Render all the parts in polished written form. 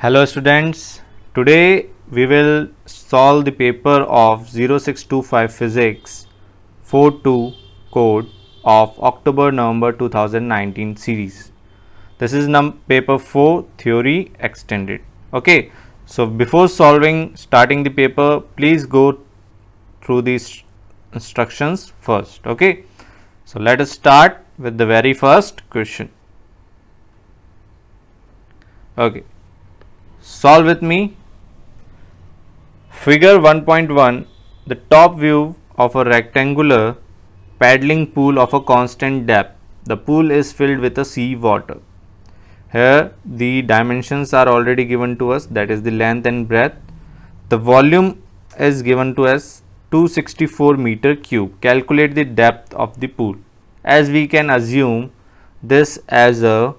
Hello students, today we will solve the paper of 0625 Physics 42 code of October-November 2019 series. This is paper 4 theory extended. Okay, so before starting the paper, please go through these instructions first. Okay, so let us start with the very first question. Okay. Solve with me. Figure 1.1, the top view of a rectangular paddling pool of a constant depth. The pool is filled with a sea water. Here the dimensions are already given to us, that is the length and breadth. The volume is given to us 264 meter cube. Calculate the depth of the pool. As we can assume this as a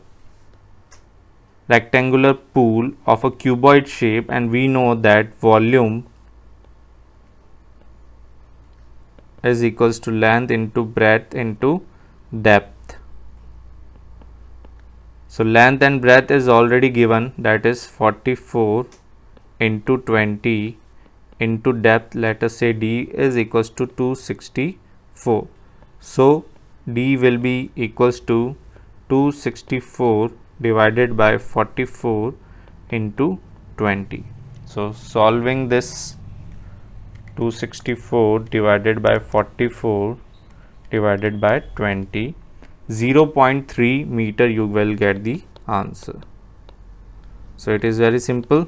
rectangular pool of a cuboid shape, and we know that volume is equals to length into breadth into depth. So length and breadth is already given, that is 44 into 20 into depth, let us say d is equals to 264. So d will be equals to 264 divided by 44 into 20. So solving this 264 divided by 44 divided by 20, 0.3 meter you will get the answer. So it is very simple,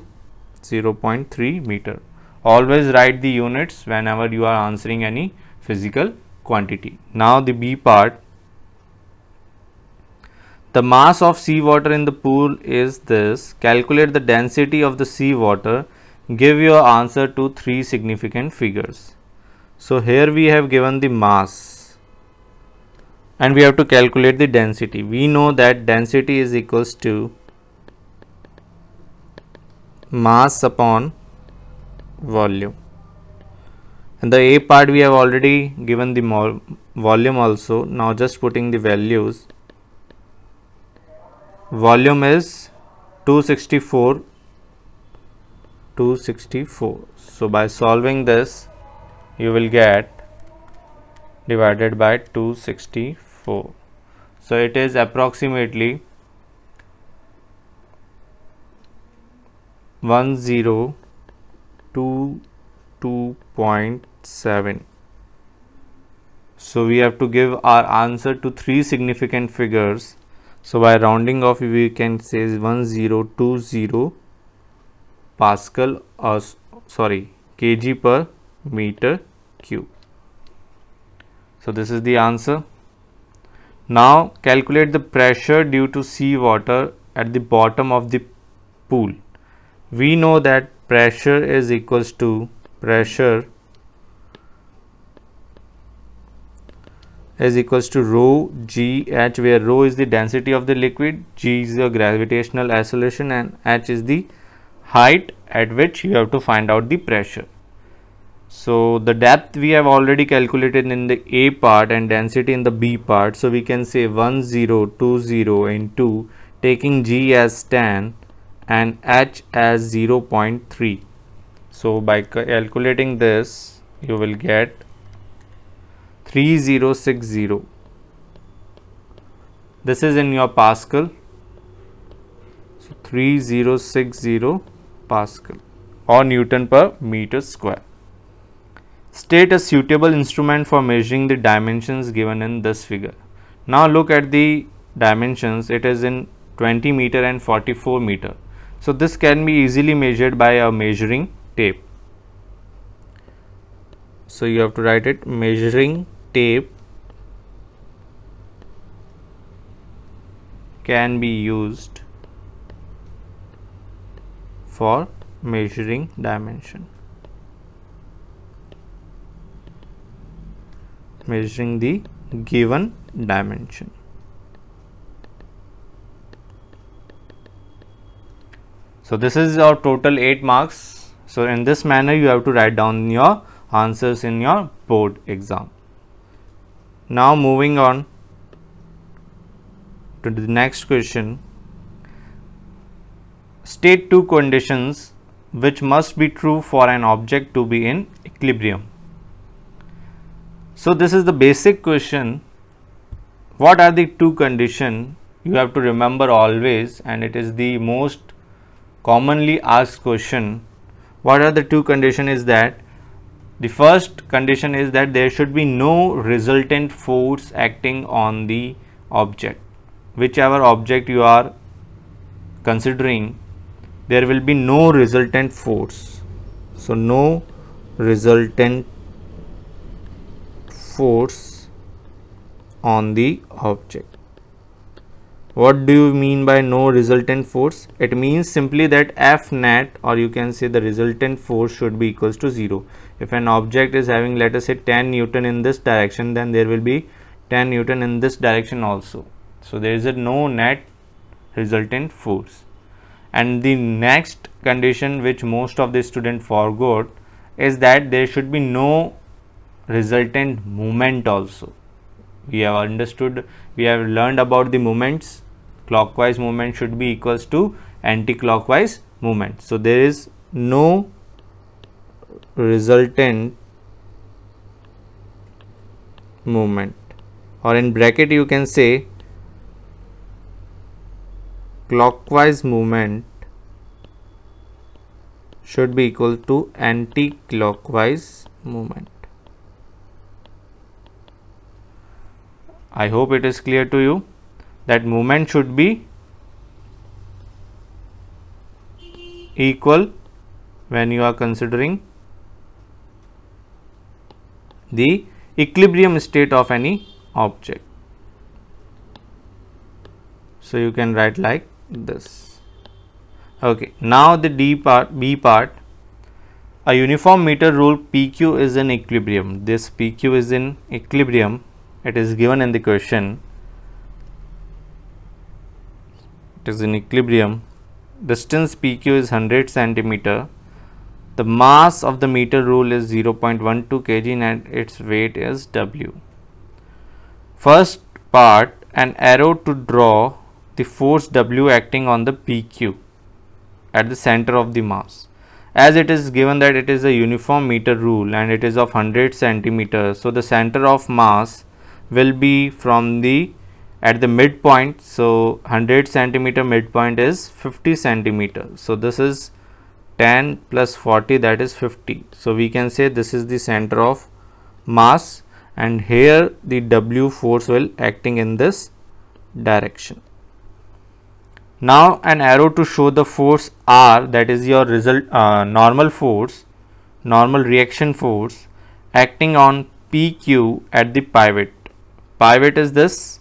0.3 meter. Always write the units whenever you are answering any physical quantity. Now the B part. The mass of seawater in the pool is this. Calculate the density of the seawater. Give your answer to 3 significant figures. So here we have given the mass and we have to calculate the density. We know that density is equals to mass upon volume. In the A part we have already given the volume also. Now just putting the values. Volume is 264. So by solving this you will get divided by 264. So it is approximately 1022.7. So we have to give our answer to 3 significant figures. So by rounding off we can say 1020 Pascal or kg per meter cube. So this is the answer. Now calculate the pressure due to seawater at the bottom of the pool. We know that pressure is equals to rho g h, where rho is the density of the liquid, g is the gravitational acceleration, and h is the height at which you have to find out the pressure. So the depth we have already calculated in the A part and density in the B part. So we can say 1020 into taking g as 10 and h as 0.3. So by calculating this you will get 3060. This is in your Pascal. So 3060 Pascal or Newton per meter square. State a suitable instrument for measuring the dimensions given in this figure. Now look at the dimensions. It is in 20 meter and 44 meter. So this can be easily measured by a measuring tape. So you have to write it, measuring tape can be used for measuring dimension, measuring the given dimension. So this is our total 8 marks. So in this manner you have to write down your answers in your board exam. Now moving on to the next question. state two conditions which must be true for an object to be in equilibrium. So this is the basic question. What are the two conditions? You have to remember always, and it is the most commonly asked question. What are the two conditions? Is that the first condition is that there should be no resultant force acting on the object. Whichever object you are considering, there will be no resultant force. So no resultant force on the object. What do you mean by no resultant force? It means simply that F net, or you can say the resultant force, should be equals to 0. If an object is having, let us say, 10 Newton in this direction, then there will be 10 Newton in this direction also. So there is a no net resultant force. And the next condition which most of the students forgot is that there should be no resultant moment also. We have understood, we have learned about the moments. Clockwise movement should be equals to anti-clockwise movement. So there is no resultant movement, or in bracket you can say clockwise movement should be equal to anti-clockwise movement. I hope it is clear to you that movement should be equal when you are considering the equilibrium state of any object. So you can write like this. Okay, now the B part. A uniform meter rule PQ is in equilibrium. This PQ is in equilibrium. It is given in the question. It is in equilibrium. Distance PQ is 100 centimeter. The mass of the meter rule is 0.12 kg and its weight is W. First part, an arrow to draw the force W acting on the PQ at the center of the mass. As it is given that it is a uniform meter rule and it is of 100 centimeters, so the center of mass will be from the at the midpoint. So 100 centimeter midpoint is 50 centimeters. So this is 10 plus 40, that is 50. So we can say this is the center of mass, and here the W force will acting in this direction. Now an arrow to show the force R, that is your normal force, normal reaction force acting on PQ at the pivot. Pivot is this,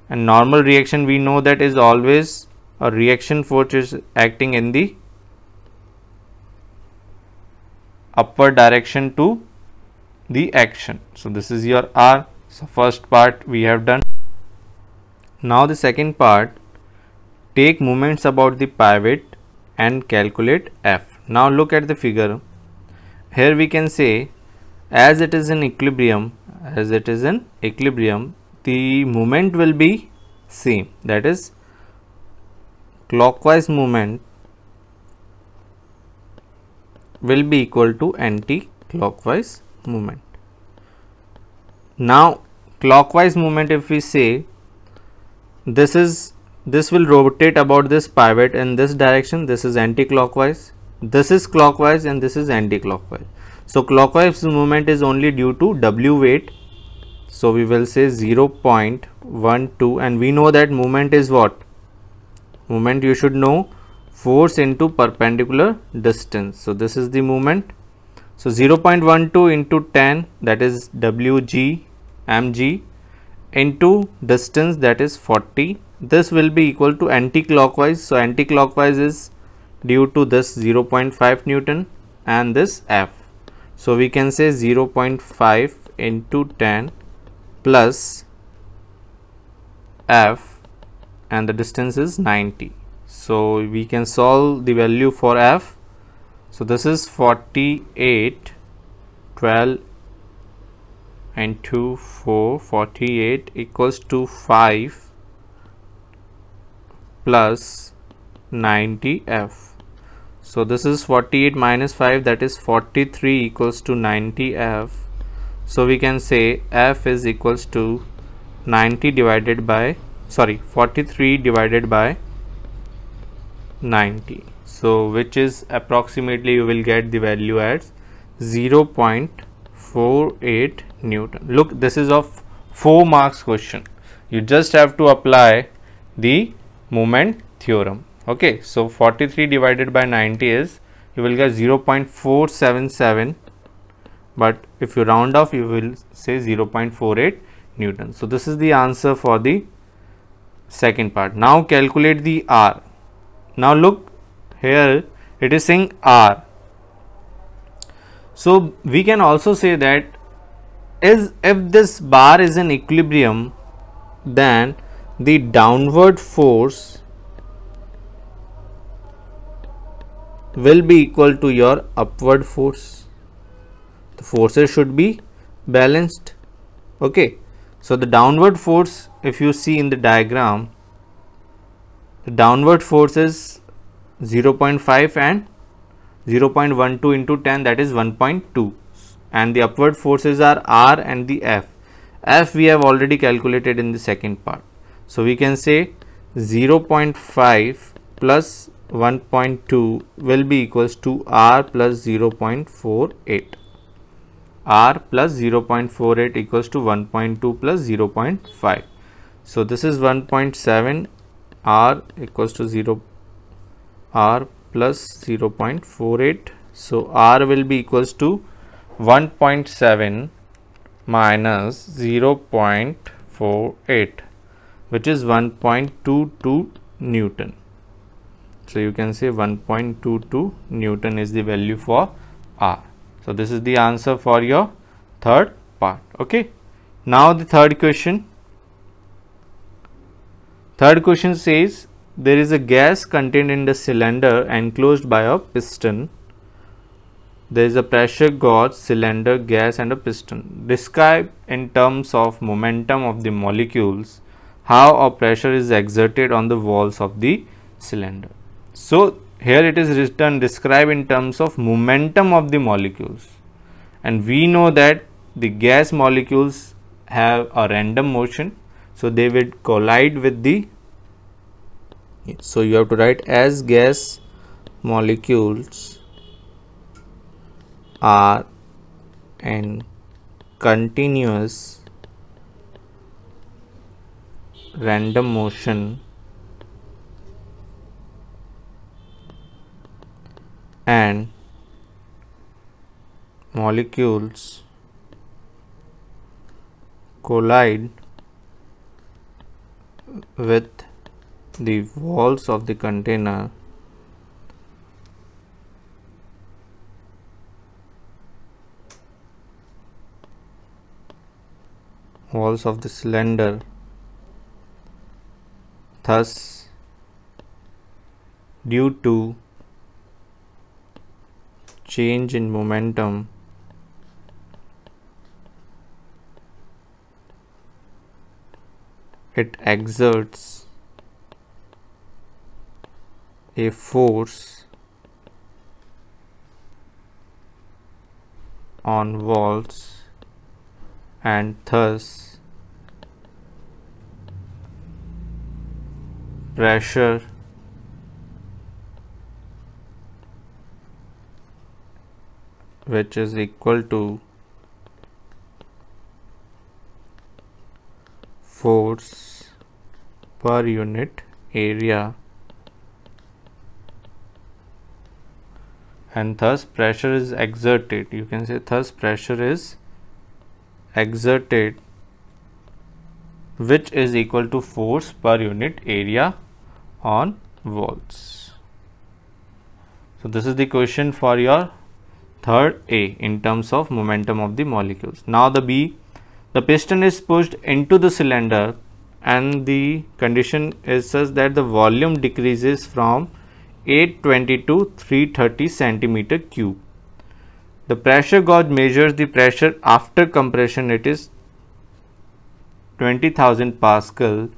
and normal reaction we know that is always a reaction force is acting in the upward direction to the action. So this is your R. So first part we have done. Now the second part, take moments about the pivot and calculate F. Now look at the figure. Here we can say, as it is in equilibrium, the moment will be same, that is clockwise movement will be equal to anti-clockwise movement. Now clockwise movement, if we say this will rotate about this pivot in this direction, this is anti-clockwise, this is clockwise, and this is anti-clockwise. So clockwise movement is only due to W weight. So we will say 0.12, and we know that movement is what? Movement you should know, force into perpendicular distance. So this is the movement. So 0.12 into 10, that is Wg mg, into distance, that is 40. This will be equal to anti-clockwise. So anti-clockwise is due to this 0.5 Newton and this F. So we can say 0.5 into 10 plus F, and the distance is 90. So we can solve the value for F. So this is 48, 12 and 2, 4, 48 equals to 5 plus 90 F. So this is 48 minus 5, that is 43 equals to 90 F. So we can say F is equals to 90 divided by 43 divided by 90. So which is approximately you will get the value as 0.48 Newton. Look, this is of 4 marks question. You just have to apply the moment theorem. Okay, so 43 divided by 90 is, you will get 0.477, but if you round off you will say 0.48 Newton. So this is the answer for the second part. Now calculate the R. Now look here, it is saying R. So we can also say that if this bar is in equilibrium, then the downward force will be equal to your upward force. The forces should be balanced. Okay, so the downward force, if you see in the diagram, the downward force is 0.5 and 0.12 into 10, that is 1.2, and the upward forces are R and the F. F we have already calculated in the second part. So we can say 0.5 plus 1.2 will be equals to R plus 0.48. R plus 0.48 equals to 1.2 plus 0.5. So this is 1.7, R equals to 0, R plus 0.48. So R will be equals to 1.7 minus 0.48, which is 1.22 Newton. So you can say 1.22 Newton is the value for R. So this is the answer for your third part. Okay. Now the third question. Third question says there is a gas contained in the cylinder enclosed by a piston. There is a pressure gauge, cylinder, gas and a piston. Describe in terms of momentum of the molecules how a pressure is exerted on the walls of the cylinder. So here it is written, describe in terms of momentum of the molecules, and we know that the gas molecules have a random motion, so they will collide with the, so you have to write as gas molecules are in continuous random motion and molecules collide with the walls of the container, walls of the cylinder. Thus, due to change in momentum, it exerts a force on walls, and thus pressure which is equal to force per unit area, and thus pressure is exerted. You can say thus pressure is exerted which is equal to force per unit area on walls. So this is the question for your third A in terms of momentum of the molecules. Now the B, the piston is pushed into the cylinder and the condition is such that the volume decreases from 820 to 330 centimeter cube. The pressure gauge measures the pressure after compression, it is 20,000 Pascal.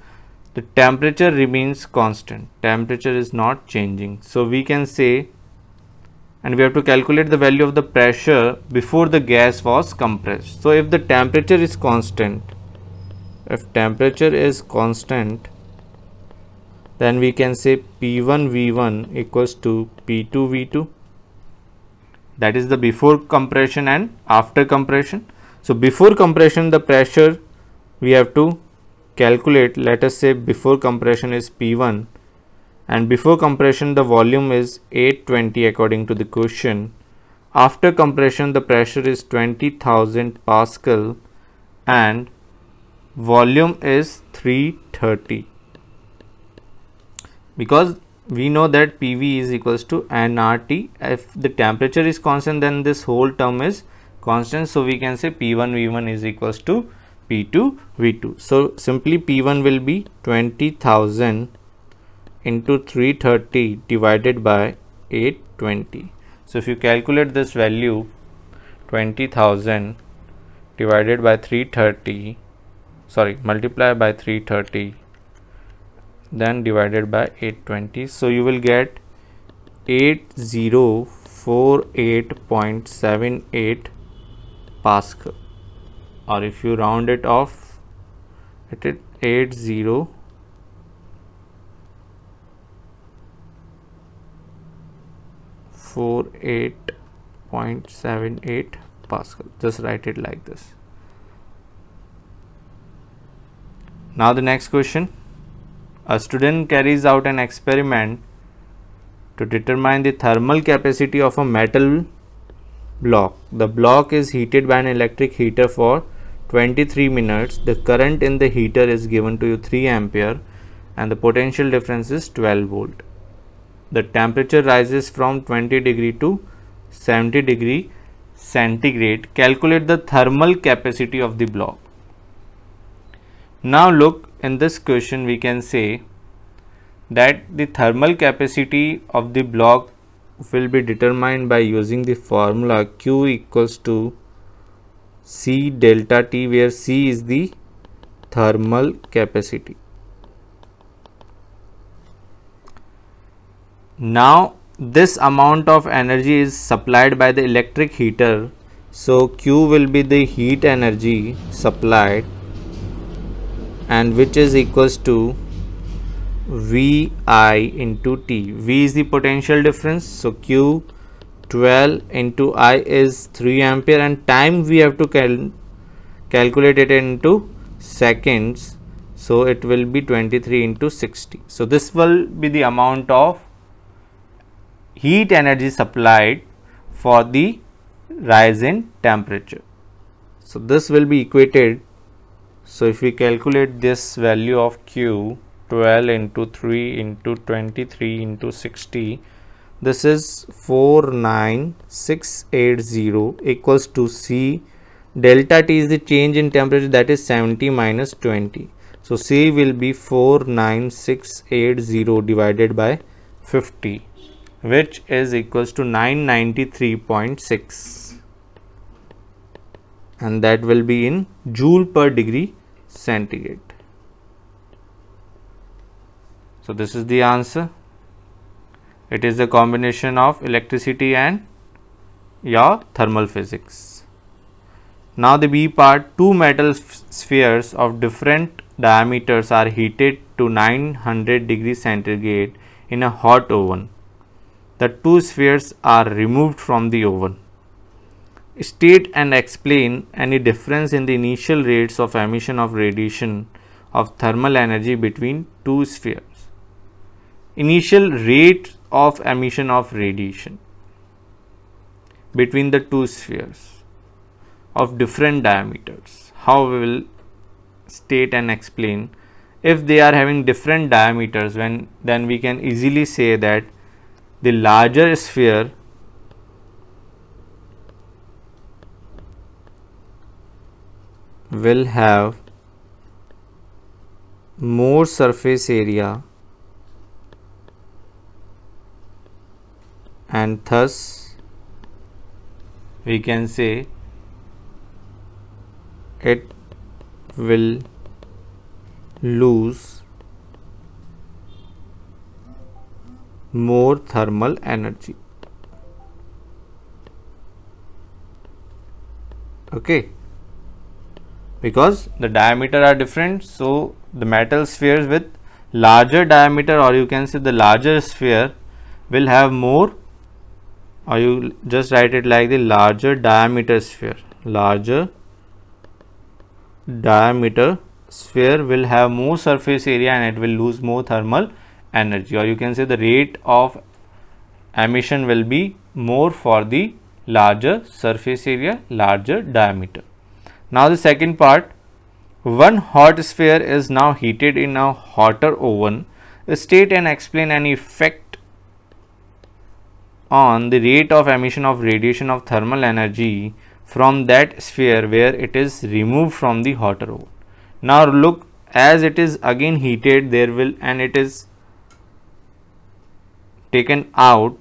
The temperature remains constant, temperature is not changing. So we can say and we have to calculate the value of the pressure before the gas was compressed. So if the temperature is constant, then we can say P1 V1 equals to P2 V2. That is the before compression and after compression. So before compression the pressure we have to calculate. Let us say before compression is P1, and before compression the volume is 820 according to the question. After compression the pressure is 20,000 Pascal and volume is 330. Because we know that PV is equals to nRT. If the temperature is constant, then this whole term is constant. So we can say P1 V1 is equals to P2 V2. So simply P1 will be 20,000 into 330 divided by 820. So if you calculate this value, 20,000 divided by 330, multiply by 330, then divided by 820, so you will get 8048.78 Pascal, or if you round it off, it is 8048.78 Pascal. Just write it like this. Now the next question. A student carries out an experiment to determine the thermal capacity of a metal block. The block is heated by an electric heater for 23 minutes. The current in the heater is given to you 3 ampere and the potential difference is 12 volt. The temperature rises from 20 degree to 70 degree centigrade. Calculate the thermal capacity of the block. Now look, in this question we can say that the thermal capacity of the block will be determined by using the formula Q equals to C delta T, where C is the thermal capacity. Now this amount of energy is supplied by the electric heater, so Q will be the heat energy supplied, and which is equals to VI into T. V is the potential difference, so Q 12 into I is 3 ampere, and time we have to calculate it into seconds, so it will be 23 into 60. So this will be the amount of heat energy supplied for the rise in temperature. So this will be equated. So if we calculate this value of Q, 12 into 3 into 23 into 60, this is 49680 equals to C delta T is the change in temperature, that is 70 minus 20. So C will be 49680 divided by 50, which is equals to 993.6, and that will be in joule per degree centigrade. So this is the answer. It is a combination of electricity and your thermal physics. Now the B part, two metal spheres of different diameters are heated to 900 degrees centigrade in a hot oven. The two spheres are removed from the oven. State and explain any difference in the initial rates of emission of radiation of thermal energy between two spheres. Initial rate of emission of radiation between the two spheres of different diameters. How we will state and explain? If they are having different diameters, then we can easily say that the larger sphere will have more surface area and thus we can say it will lose more thermal energy. Okay, because the diameter are different, so the metal spheres with larger diameter, or you can say the larger sphere, will have more, or you just write it like the larger diameter sphere. Larger diameter sphere will have more surface area and it will lose more thermal energy, or you can say the rate of emission will be more for the larger surface area, larger diameter. Now the second part, one hot sphere is now heated in a hotter oven. State and explain an effect on the rate of emission of radiation of thermal energy from that sphere where it is removed from the hotter oven. Now look, as it is again heated, there will, and it is taken out,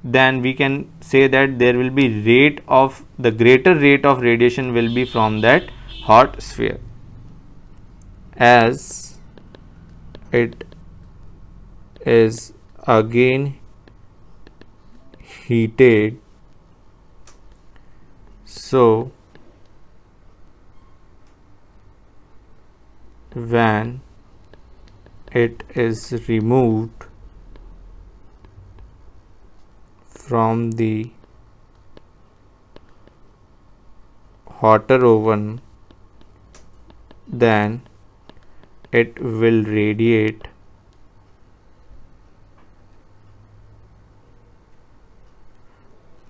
then we can say that there will be rate of, the greater rate of radiation will be from that hot sphere, as it is again heated. So when it is removed from the hotter oven, then it will radiate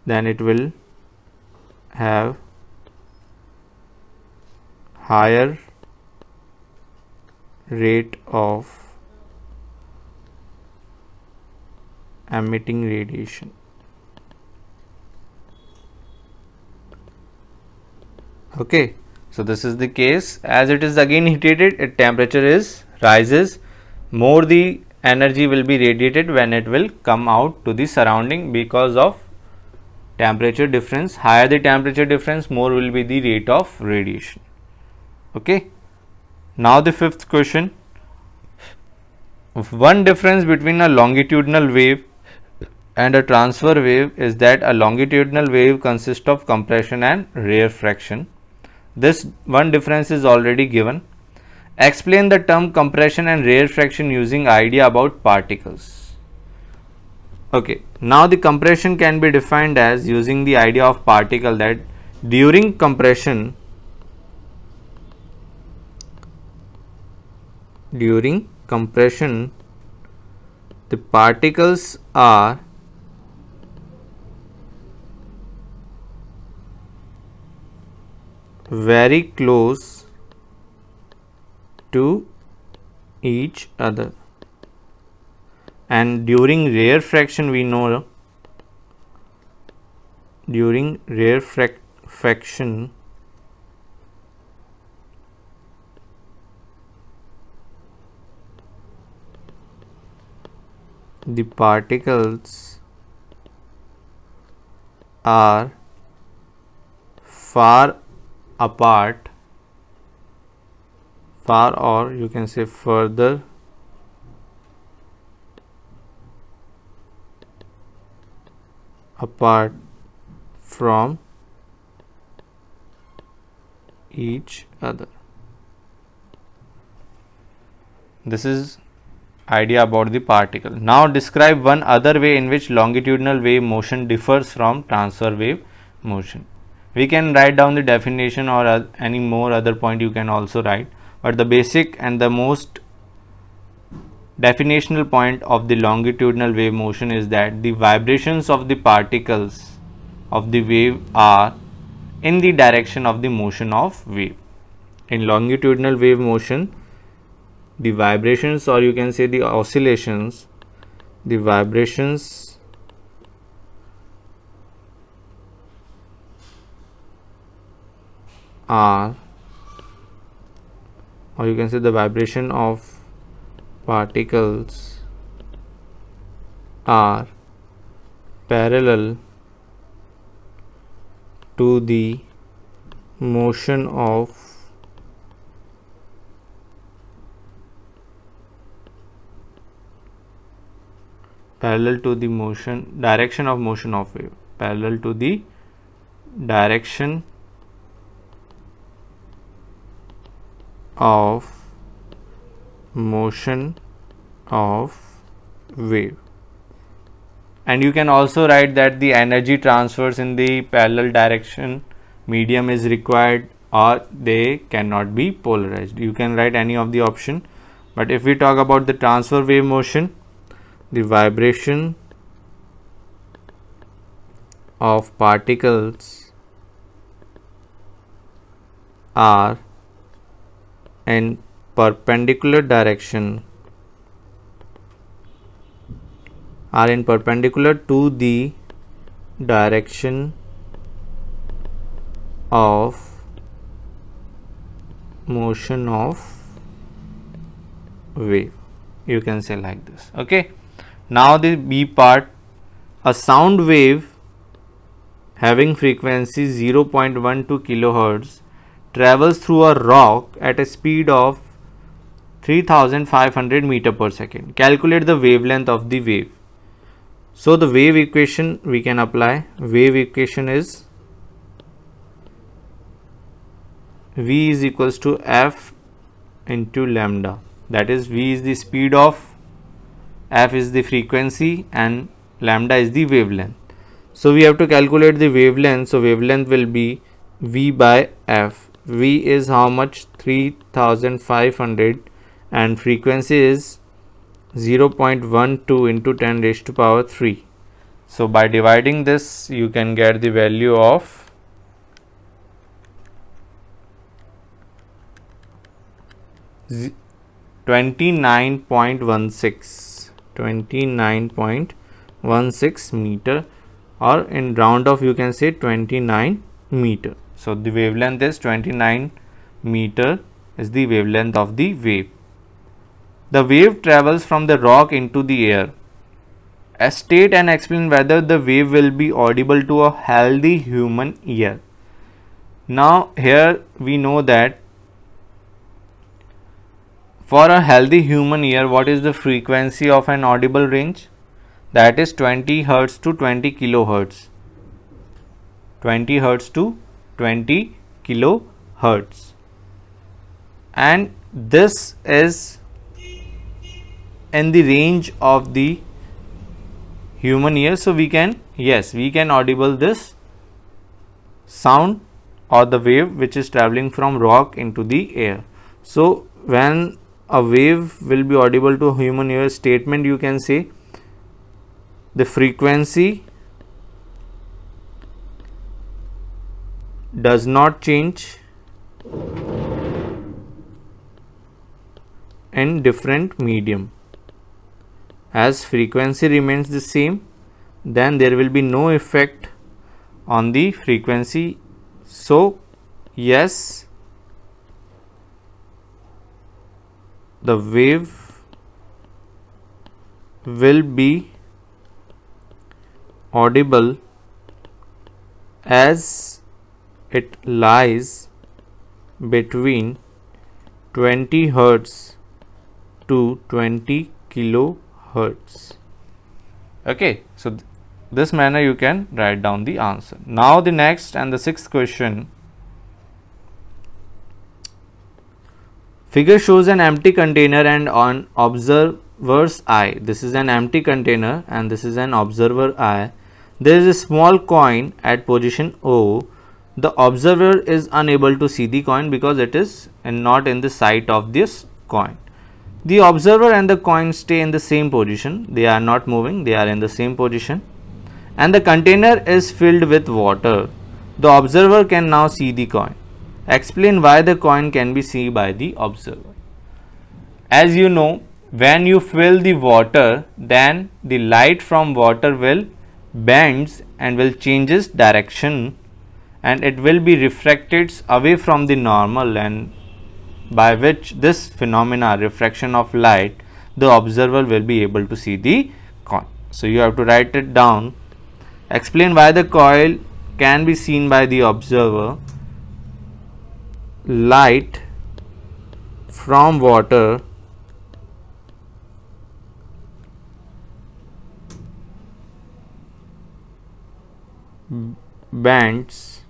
then it will have higher rate of emitting radiation. Okay, so this is the case. As it is again heated, its temperature is rises, more the energy will be radiated when it will come out to the surrounding because of temperature difference. Higher the temperature difference, more will be the rate of radiation. Okay, now the fifth question. One difference between a longitudinal wave and a transfer wave is that a longitudinal wave consists of compression and rarefaction. This one difference is already given. Explain the term compression and rarefaction using idea about particles. Okay, now the compression can be defined as using the idea of particle, that during compression the particles are very close to each other, and during rarefaction we know, during rarefaction the particles are far apart, or you can say further apart from each other. This is idea about the particle. Now describe one other way in which longitudinal wave motion differs from transfer wave motion. We can write down the definition, or any more other point you can also write, but the basic and the most definitional point of the longitudinal wave motion is that the vibrations of the particles of the wave are in the direction of the motion of wave. In longitudinal wave motion, the vibrations, or you can say the oscillations, the vibrations are, or you can say the vibration of particles are parallel to the motion of direction of motion of wave, parallel to the direction of motion of wave. And you can also write that the energy transfers in the parallel direction medium is required, or they cannot be polarized. You can write any of the option, but if we talk about the transfer wave motion, the vibration of particles are in perpendicular direction, are in perpendicular to the direction of motion of wave. You can say like this. Okay. Now the B part, a sound wave having frequency 0.12 kilohertz travels through a rock at a speed of 3500 meter per second. Calculate the wavelength of the wave. So the wave equation we can apply. Wave equation is V is equals to F into lambda. That is, V is the speed of, F is the frequency, and lambda is the wavelength. So we have to calculate the wavelength. So wavelength will be V by F. V is how much? 3500, and frequency is 0.12 into 10 raised to power 3. So by dividing this, you can get the value of 29.16 meter, or in round off you can say 29 meter. So the wavelength is 29 meter is the wavelength of the wave. The wave travels from the rock into the air. State and explain whether the wave will be audible to a healthy human ear. Now here we know that for a healthy human ear, what is the frequency of an audible range? That is 20 Hertz to 20 kilohertz. 20 Hertz to 20 kilohertz. And this is in the range of the human ear. So we can, yes, we can audible this sound or the wave which is traveling from rock into the air. So when a wave will be audible to a human ear, statement you can say the frequency does not change in different medium. As frequency remains the same, then there will be no effect on the frequency. So yes, the wave will be audible as it lies between 20 Hertz to 20 kilohertz. Okay, so this manner you can write down the answer. Now the next and the sixth question. Figure shows an empty container and on observer's eye. This is an empty container and this is an observer eye. There is a small coin at position O. The observer is unable to see the coin because it is not in the sight of this coin. The observer and the coin stay in the same position. They are not moving, they are in the same position. And the container is filled with water. The observer can now see the coin. Explain why the coin can be seen by the observer. As you know, when you fill the water, then the light from water will bends and will changes direction, and it will be refracted away from the normal, and by which this phenomena, refraction of light, the observer will be able to see the coin. So you have to write it down. Explain why the coin can be seen by the observer. Light from water bends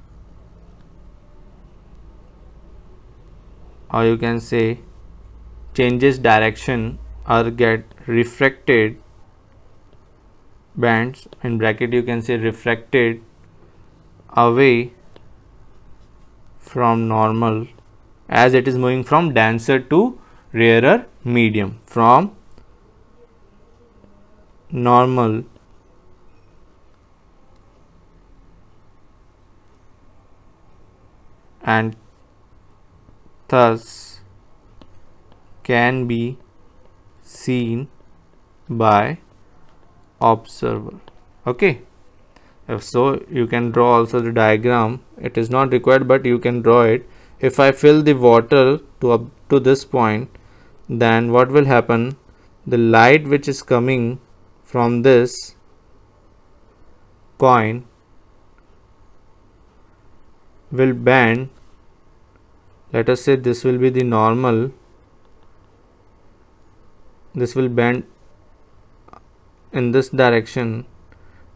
or you can say changes direction or get refracted bands, in bracket you can say refracted away from normal, as it is moving from denser to rarer medium, from normal and thus can be seen by observer. Okay, if so you can draw also the diagram. It is not required, but you can draw it. If I fill the water to up to this point, then what will happen? The light which is coming from this coin will bend. Let us say this will be the normal. This will bend in this direction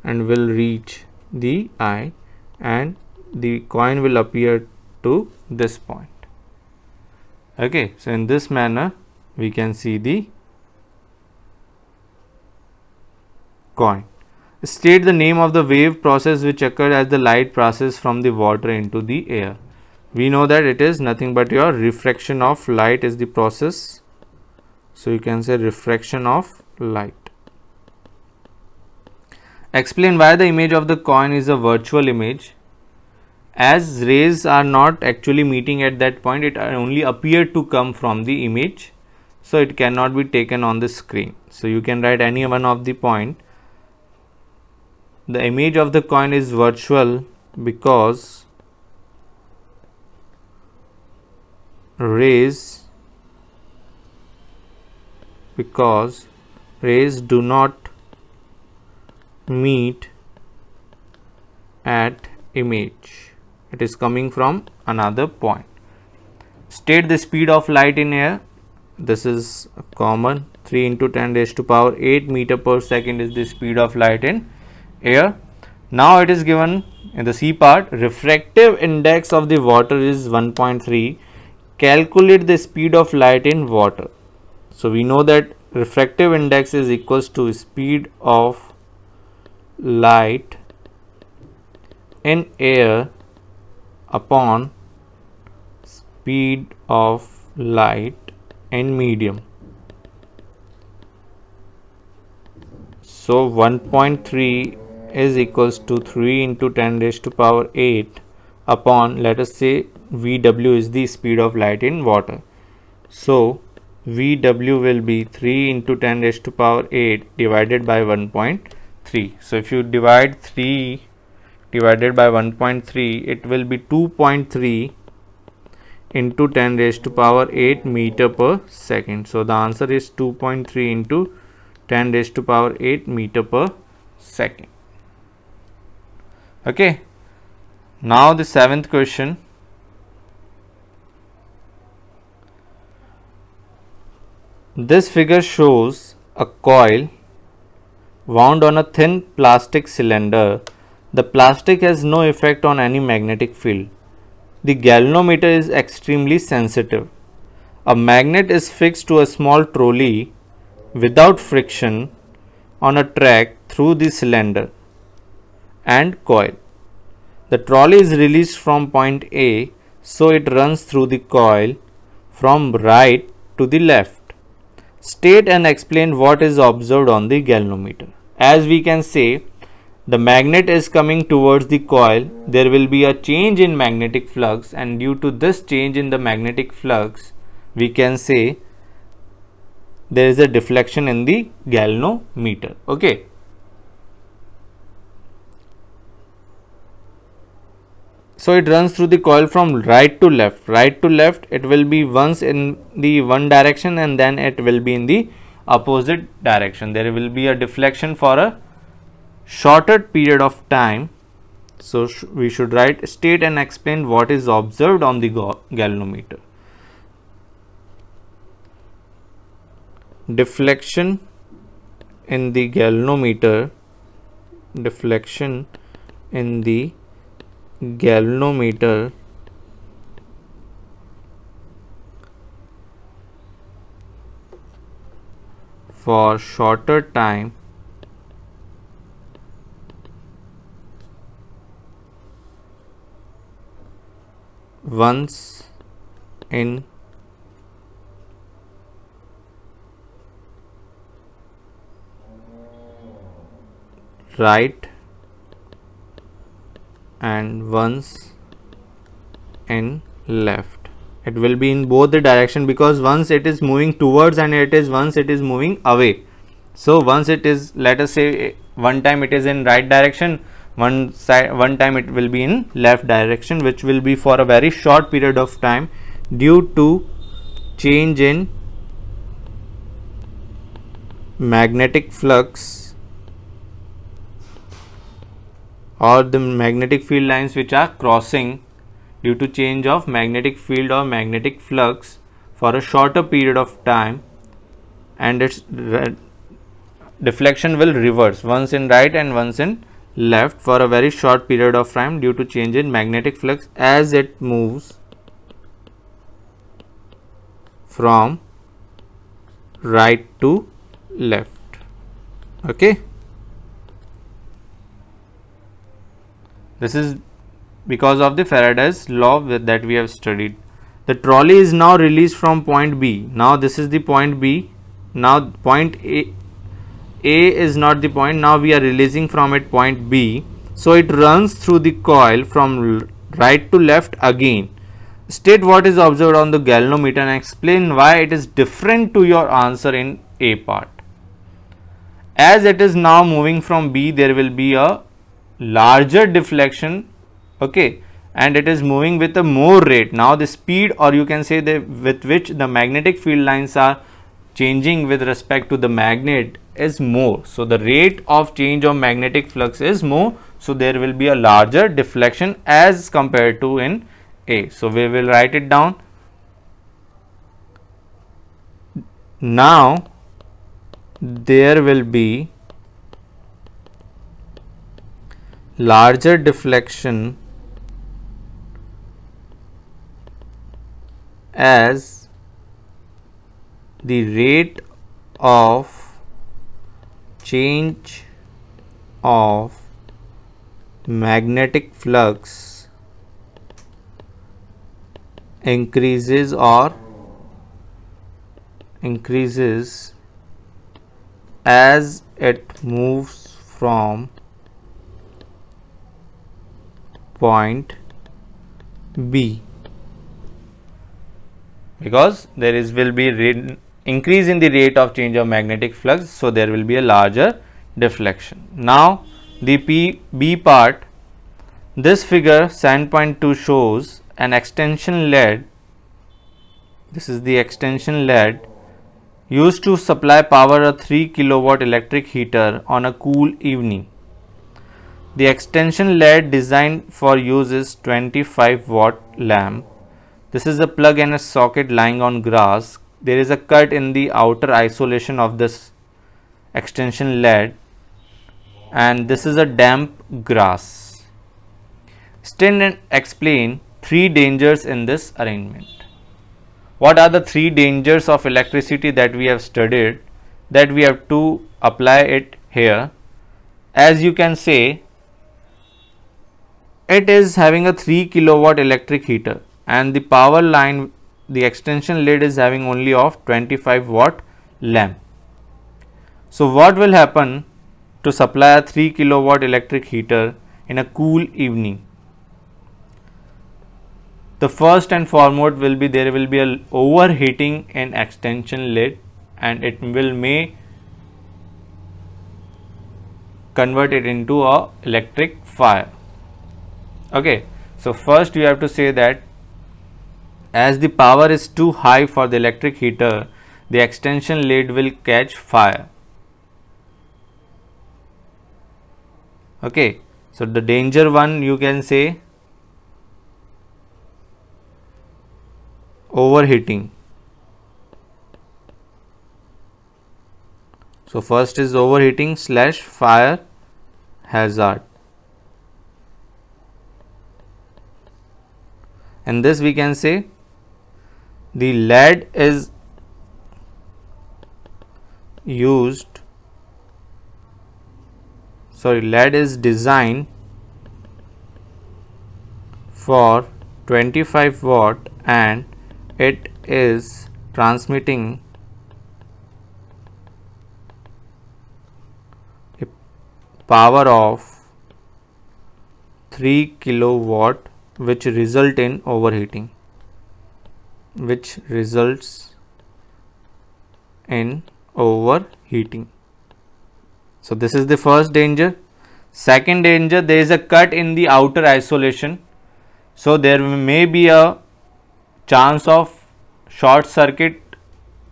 and will reach the eye, and the coin will appear to this point. Okay, so in this manner we can see the coin. State the name of the wave process which occurred as the light passes from the water into the air. We know that it is nothing but your refraction of light is the process. So you can say refraction of light. Explain why the image of the coin is a virtual image. As rays are not actually meeting at that point, it only appear to come from the image, so it cannot be taken on the screen. So you can write any one of the point. The image of the coin is virtual because rays do not meet at image. It is coming from another point. State the speed of light in air. This is common. 3 into 10 raised to power 8 meter per second is the speed of light in air. Now it is given in the C part. Refractive index of the water is 1.3. Calculate the speed of light in water. So we know that refractive index is equals to speed of light in air upon speed of light in medium. So 1.3 is equals to 3 into 10 raised to power 8 upon, let us say VW is the speed of light in water. So VW will be 3 into 10 raised to power 8 divided by 1.3. So if you divide 3 divided by 1.3, it will be 2.3 into 10 raised to power 8 meter per second. So the answer is 2.3 into 10 raised to power 8 meter per second. Okay. Now the 7th question. This figure shows a coil wound on a thin plastic cylinder. The plastic has no effect on any magnetic field. The galvanometer is extremely sensitive. A magnet is fixed to a small trolley without friction on a track through the cylinder and coil. The trolley is released from point A, so it runs through the coil from right to the left. State and explain what is observed on the galvanometer. As we can say, the magnet is coming towards the coil. There will be a change in magnetic flux, and due to this change in the magnetic flux, we can say there is a deflection in the galvanometer. Okay. So it runs through the coil from right to left. Right to left, it will be once in the one direction and then it will be in the opposite direction. There will be a deflection for a shorter period of time. So we should write state and explain what is observed on the galvanometer. Deflection in the galvanometer. Deflection in the galvanometer for shorter time once in right and once in left. It will be in both the direction, because once it is moving towards and once it is moving away. So once it is, let us say one time it is in right direction, one time it will be in left direction, which will be for a very short period of time due to change in magnetic flux or the magnetic field lines which are crossing due to change of magnetic field or magnetic flux for a shorter period of time, and its deflection will reverse once in right and once in left for a very short period of time due to change in magnetic flux as it moves from right to left. Okay, this is because of the Faraday's law that we have studied. The trolley is now released from point B. Now this is the point B. Now point A is not the point. Now we are releasing from it point B. So it runs through the coil from right to left again. State what is observed on the galvanometer and explain why it is different to your answer in A part. As it is now moving from B, there will be a larger deflection, okay, and it is moving with a more rate. Now the speed, or you can say the with which the magnetic field lines are changing with respect to the magnet is more. So the rate of change of magnetic flux is more, so there will be a larger deflection as compared to in A. So we will write it down. Now there will be larger deflection as the rate of change of magnetic flux increases as it moves from point B, because there will be increase in the rate of change of magnetic flux, so there will be a larger deflection. Now the B part, this figure 7.2 shows an extension lead. This is the extension lead used to supply power a 3 kilowatt electric heater on a cool evening. The extension lead designed for use is 25-watt lamp. This is a plug and a socket lying on grass. There is a cut in the outer isolation of this extension lead, and this is a damp grass. Stand and explain 3 dangers in this arrangement. What are the 3 dangers of electricity that we have studied, that we have to apply it here? As you can say, it is having a 3 kilowatt electric heater, and the power line, the extension lead is having only of 25-watt lamp. So what will happen to supply a 3 kilowatt electric heater in a cool evening? The first and foremost will be, there will be a overheating in extension lead, and it may convert it into a electric fire. Okay, so first you have to say that as the power is too high for the electric heater, the extension lead will catch fire. Okay, so the danger one, you can say overheating. So first is overheating / fire hazard. And this we can say the lead is used, lead is designed for 25 watt and it is transmitting a power of 3 kilowatt, which results in overheating. So this is the first danger. Second danger, there is a cut in the outer isolation. So there may be a chance of short circuit,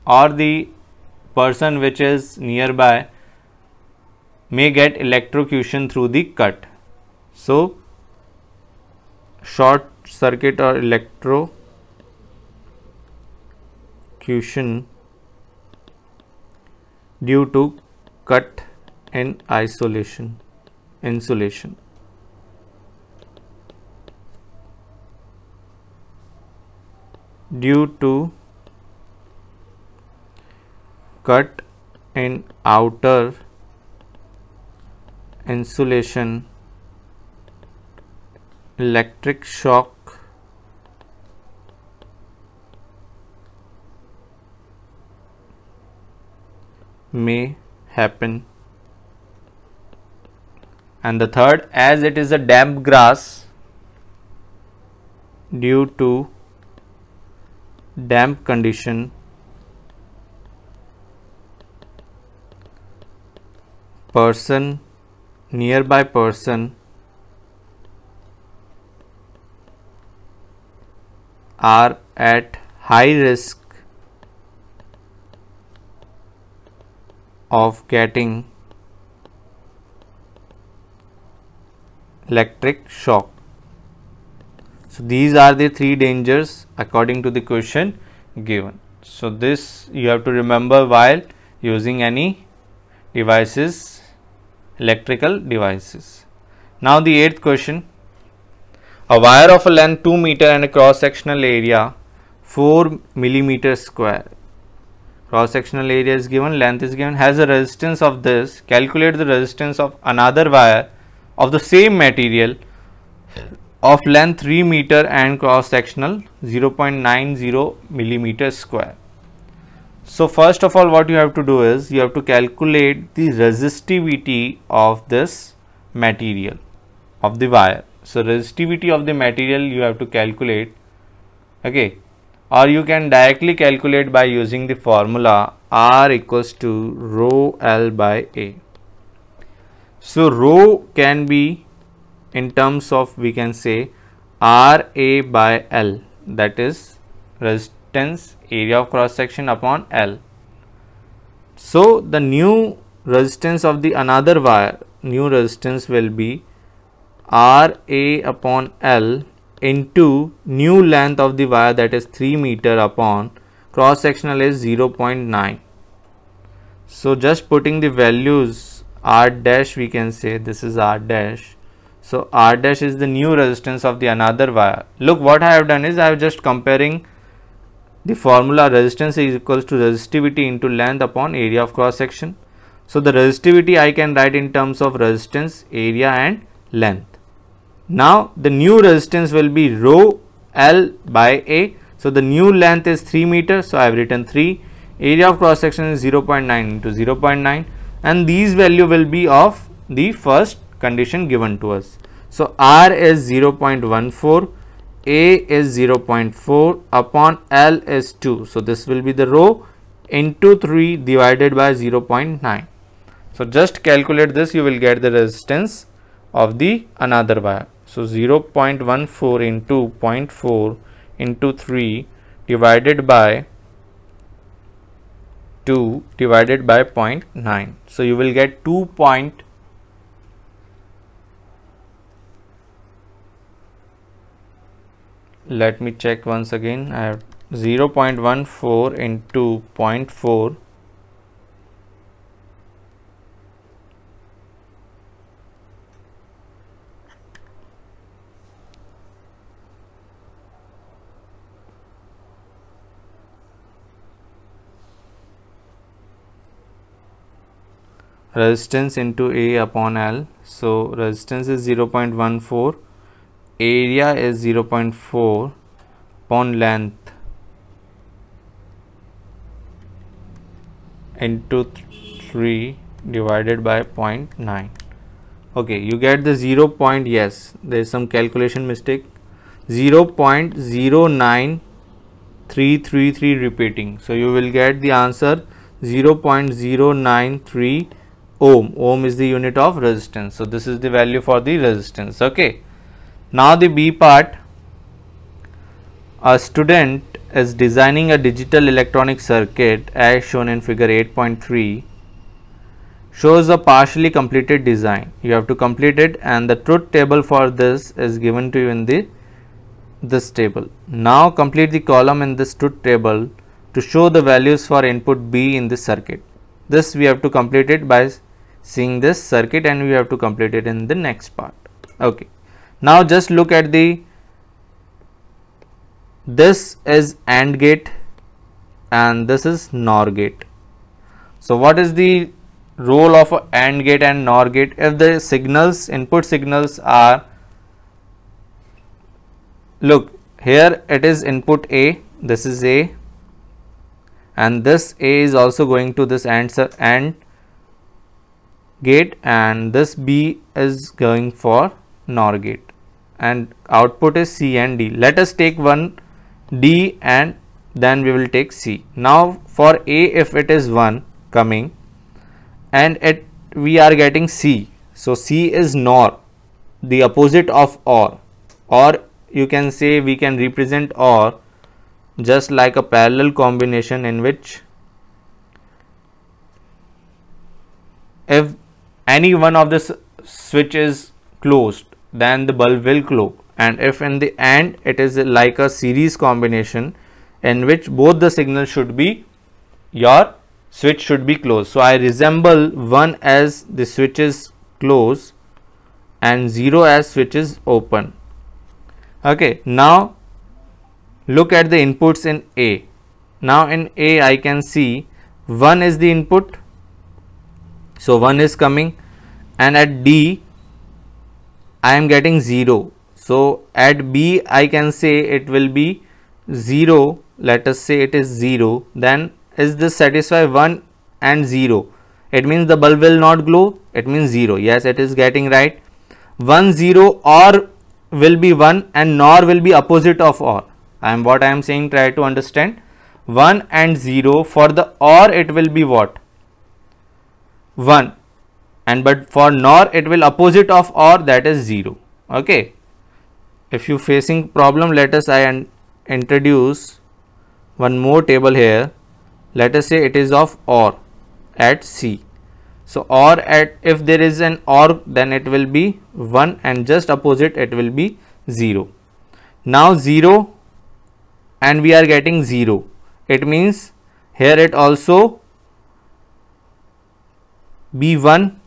or the person which is nearby may get electrocution through the cut. So short circuit or electrocution due to cut in insulation. Due to cut in outer insulation, electric shock may happen. And the third, as it is a damp grass, due to damp condition, nearby person are at high risk of getting electric shock. So these are the three dangers according to the question given. So this you have to remember while using any devices, electrical devices. Now the eighth question. A wire of a length 2 meter and a cross sectional area 4 millimeter square. Cross sectional area is given, length is given, has a resistance of this. Calculate the resistance of another wire of the same material of length 3 meter and cross sectional 0.90 millimeter square. So first of all, what you have to do is you have to calculate the resistivity of this material, of the wire. So resistivity of the material you have to calculate, okay, or you can directly calculate by using the formula R equals to rho L by A. So rho can be in terms of, we can say, RA by L, that is resistance, area of cross section upon L. So the new resistance of the another wire, new resistance will be RA upon L into new length of the wire, that is 3 meter, upon cross sectional is 0.9. So just putting the values, R dash, we can say this is R dash. So R dash is the new resistance of the another wire. Look, what I have done is I have just comparing the formula resistance is equals to resistivity into length upon area of cross section. So the resistivity I can write in terms of resistance, area and length. Now the new resistance will be rho L by A. So the new length is 3 meter. So I have written 3. Area of cross section is 0.9 into 0.9, and these value will be of the first condition given to us. So R is 0.14, A is 0.4, upon L is 2. So this will be the rho into 3 divided by 0.9. So just calculate this, you will get the resistance of the another wire. So 0.14 into 0.4 into 3 divided by 2 divided by 0.9. So you will get 2. Let me check once again. I have 0.14 into 0.4 . resistance into A upon L. So resistance is 0.14, area is 0.4 upon length into 3 divided by 0.9. Okay, you get the 0. Yes, there is some calculation mistake. 0.09333 repeating. So you will get the answer 0.093 ohm. Ohm is the unit of resistance. So this is the value for the resistance. Okay. Now the B part. A student is designing a digital electronic circuit as shown in figure 8.3. Shows a partially completed design. You have to complete it, and the truth table for this is given to you in this table. Now complete the column in this truth table to show the values for input B in this circuit. This we have to complete it by seeing this circuit, and we have to complete it in the next part. Okay. Now just look at this is AND gate and this is NOR gate. So what is the role of a AND gate and NOR gate? If the signals, input signals are, look here, it is input A, this is A, and this A is also going to this AND gate, and this B is going for NOR gate, and output is C and D. Let us take one D and then we will take C. Now for A, if it is 1 coming and we are getting C, so C is NOR, the opposite of OR, or you can say we can represent OR just like a parallel combination in which if any one of the switch is closed, then the bulb will glow, and if in the AND it is like a series combination in which both the signals should be, your switch should be closed. So I resemble 1 as the switch is closed and 0 as switch is open. Okay, now look at the inputs in A. Now in A I can see 1 is the input, so 1 is coming, and at D I am getting 0. So at B I can say it will be 0. Let us say it is 0. Then is this satisfy 1 and 0? It means the bulb will not glow. It means 0. Yes, it is getting right. 1 0 OR will be 1 and NOR will be opposite of OR. What I am saying, try to understand. 1 and 0 for the OR it will be what? 1, and but for NOR it will opposite of OR, that is 0. Okay. If you facing problem, let us introduce one more table here. Let us say it is of OR at C. So OR at, if there is an OR, then it will be 1, and just opposite it will be 0. Now 0 and we are getting 0. It means here it also be 1,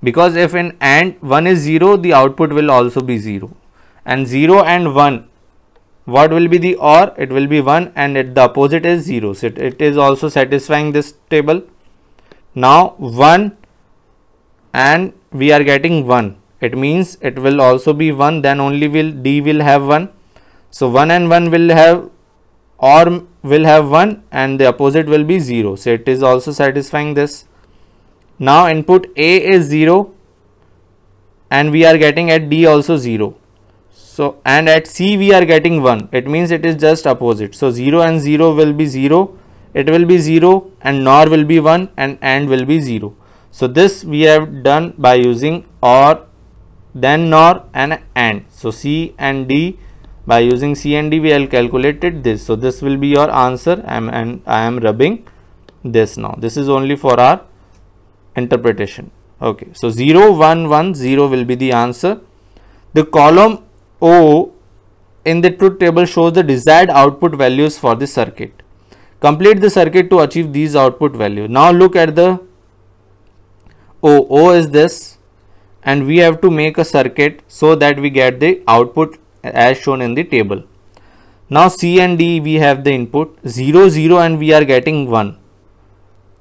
because if in AND 1 is 0, the output will also be 0, and 0 and 1, what will be the OR? It will be 1, and the opposite is 0. So it is also satisfying this table. Now 1 and we are getting 1, it means it will also be 1, then only D will have 1. So 1 and 1 will have, OR will have 1, and the opposite will be 0. So it is also satisfying this. Now input A is 0 and we are getting at D also 0. So and at C we are getting 1. It means it is just opposite. So 0 and 0 will be 0. It will be 0, and NOR will be 1, and AND will be 0. So this we have done by using OR, then NOR and AND. So C and D, by using C and D we have calculated this. So this will be your answer, and I am rubbing this now. This is only for our interpretation. Okay, so 0 1 1 0 will be the answer. The column O in the truth table shows the desired output values for the circuit. Complete the circuit to achieve these output values. Now look at the O. O is this, and we have to make a circuit so that we get the output as shown in the table. Now C and D we have the input 0 0 and we are getting 1.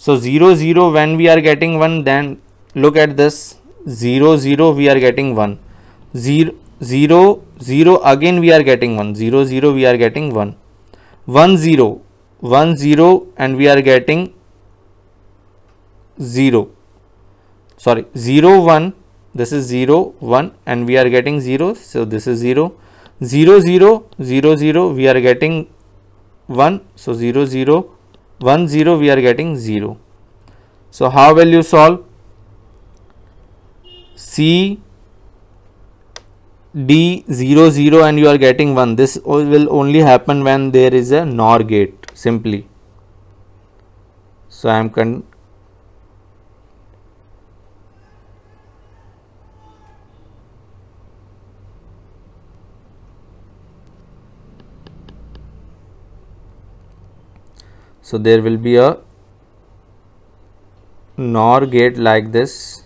So 0 0 when we are getting 1, then look at this, 0 0 we are getting 1, 0 0 0 again we are getting 1, 0 0 we are getting 1, 1 0 1 0 and we are getting 0, sorry 0 1, this is 0 1 and we are getting 0, so this is 0, 0 0 0 0 we are getting 1, so 0 0 1 0 we are getting 0. So how will you solve? C D 0 0 and you are getting 1, this will only happen when there is a NOR gate simply. So I am so there will be a NOR gate like this.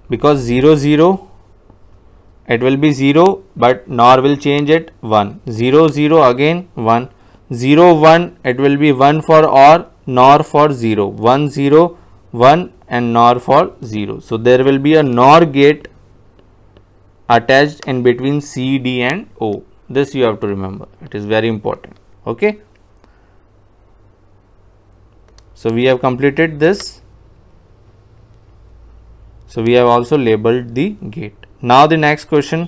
Because 0 0 it will be 0 but NOR will change it 1, 0 0 again 1, 0 1 it will be 1 for OR, NOR for 0, 1 0 1 and NOR for 0. So there will be a NOR gate attached in between C, D and O. This you have to remember, it is very important. Okay. So we have completed this. So we have also labeled the gate. Now the next question,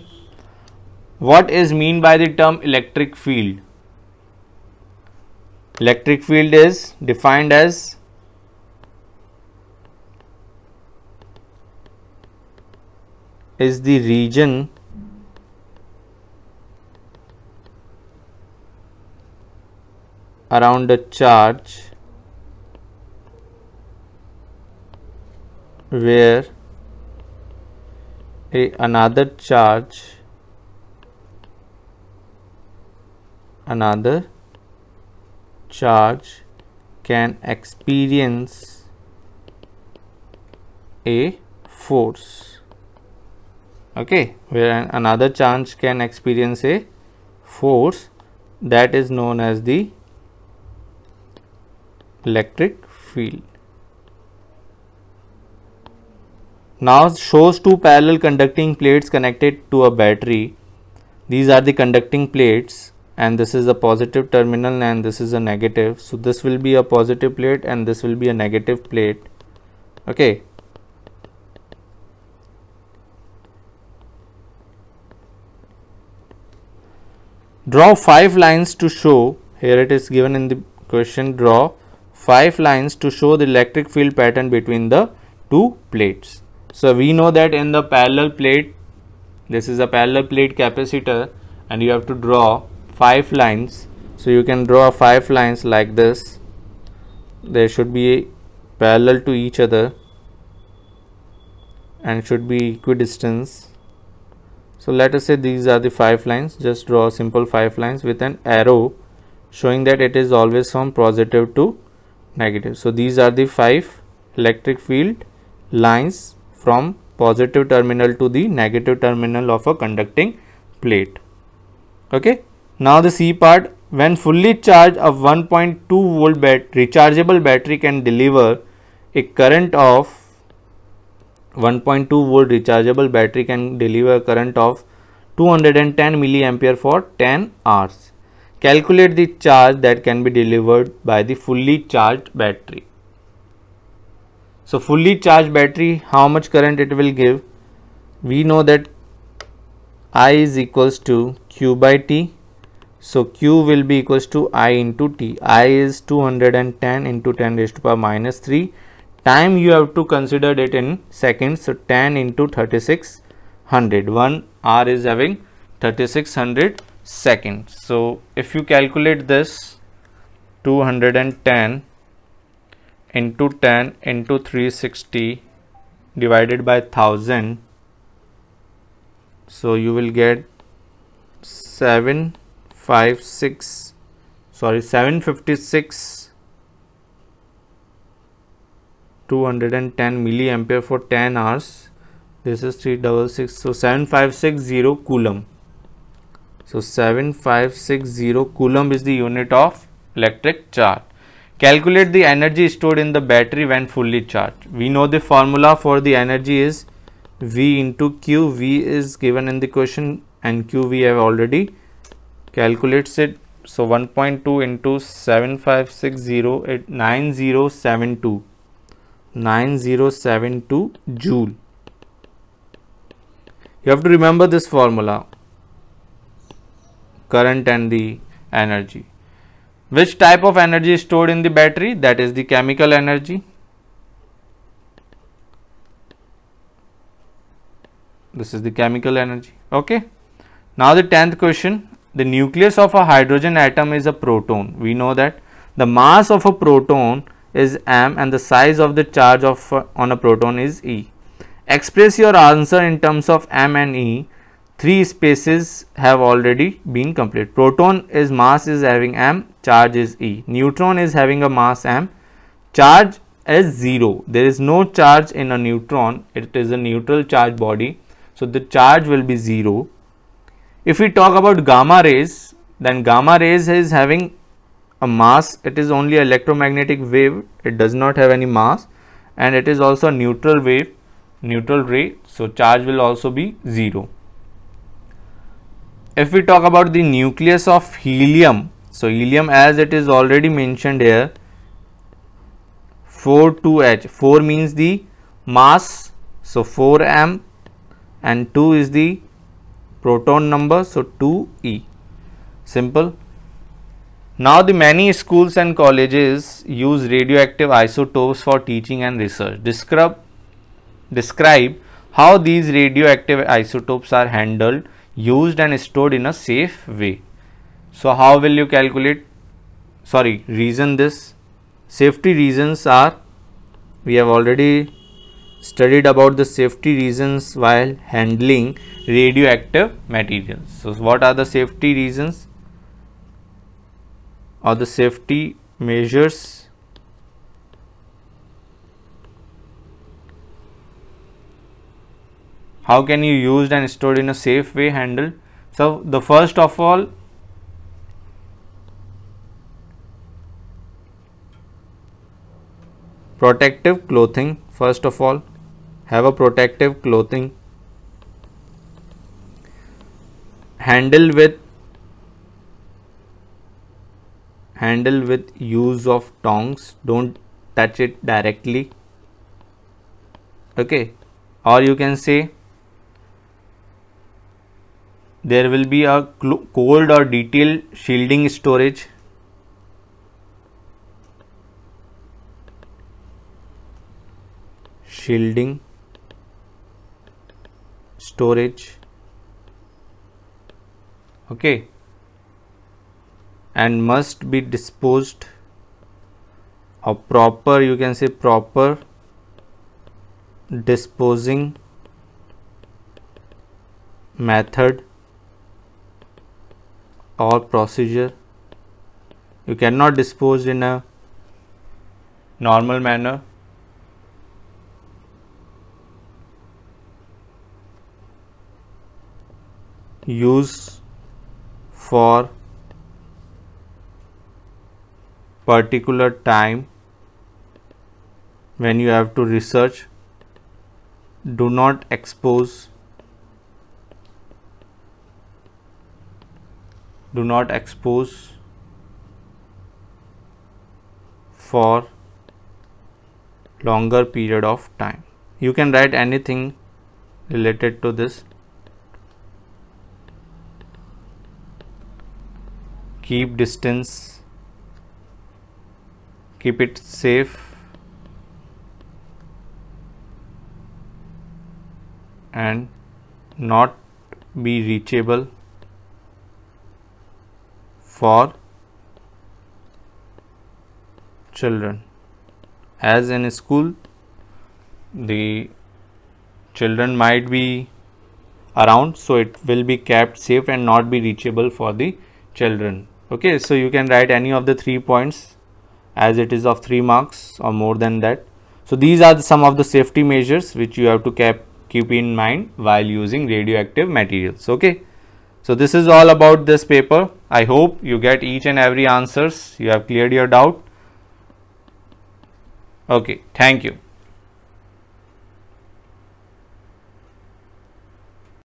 what is mean by the term electric field? Electric field is defined as is the region around a charge where another charge can experience a force. Okay, where another charge can experience a force, that is known as the electric field. Now shows two parallel conducting plates connected to a battery. These are the conducting plates and this is a positive terminal and this is a negative. So this will be a positive plate and this will be a negative plate. Okay. Draw 5 lines to show, here it is given in the question, draw 5 lines to show the electric field pattern between the two plates. So we know that in the parallel plate, this is a parallel plate capacitor and you have to draw 5 lines. So you can draw 5 lines like this. They should be parallel to each other and should be equidistant. So let us say these are the 5 lines. Just draw a simple 5 lines with an arrow showing that it is always from positive to negative. So these are the 5 electric field lines from positive terminal to the negative terminal of a conducting plate. Okay. Now the C part, when fully charged, a 1.2 volt rechargeable battery can deliver a current of 1.2 volt rechargeable battery can deliver a current of 210 milliampere for 10 hours. Calculate the charge that can be delivered by the fully charged battery. So fully charged battery, how much current it will give? We know that I is equals to Q by T. So Q will be equals to I into T. I is 210 into 10 raised to power minus 3. Time you have to consider it in seconds. So 10 into 3600. 1 hour is having 3600 seconds. So if you calculate this, 210 into 10 into 360 divided by 1000, so you will get 756 210 milliampere for 10 hours. This is 366, so 7560 coulomb. So 7560 coulomb is the unit of electric charge. Calculate the energy stored in the battery when fully charged. We know the formula for the energy is V into Q. V is given in the question and Q we have already calculates it. So 1.2 into 7560 at 9072 joule. You have to remember this formula, current and the energy. Which type of energy is stored in the battery? That is the chemical energy. This is the chemical energy. Okay. Now the 10th question. The nucleus of a hydrogen atom is a proton. We know that the mass of a proton is m and the size of the charge on a proton is E. Express your answer in terms of m and E. Three spaces have already been completed. Proton is mass is having m, charge is E. Neutron is having a mass m, charge is 0. There is no charge in a neutron. It is a neutral charge body. So the charge will be 0. If we talk about gamma rays, then gamma rays is having a mass. It is only an electromagnetic wave. It does not have any mass, and it is also a neutral wave, neutral ray. So charge will also be 0. If we talk about the nucleus of helium, so helium, as it is already mentioned here, 4,2H. 4 means the mass, so 4m, and 2 is the proton number, so 2e. Simple. Now the many schools and colleges use radioactive isotopes for teaching and research. Describe how these radioactive isotopes are handled, used and stored in a safe way. So how will you reason this? Safety reasons are, we have already studied about the safety reasons while handling radioactive materials. So what are the safety reasons or the safety measures? How can you use and stored in a safe way, handled? So the first of all, protective clothing. First of all, have a protective clothing. Handle with use of tongs. Don't touch it directly. Okay. Or you can say there will be a cold or detailed shielding storage. Shielding storage. Okay. And must be disposed or proper, you can say proper disposing method or procedure. You cannot dispose in a normal manner. Use for particular time when you have to research. Do not expose. Do not expose for longer period of time. You can write anything related to this. Keep distance. Keep it safe. And not be reachable for children. As in school, the children might be around, so it will be kept safe and not be reachable for the children. Okay, so you can write any of the 3 points as it is of 3 marks or more than that. So these are some of the safety measures which you have to keep in mind while using radioactive materials. Okay. So this is all about this paper. I hope you get each and every answers. You have cleared your doubt. Okay, thank you.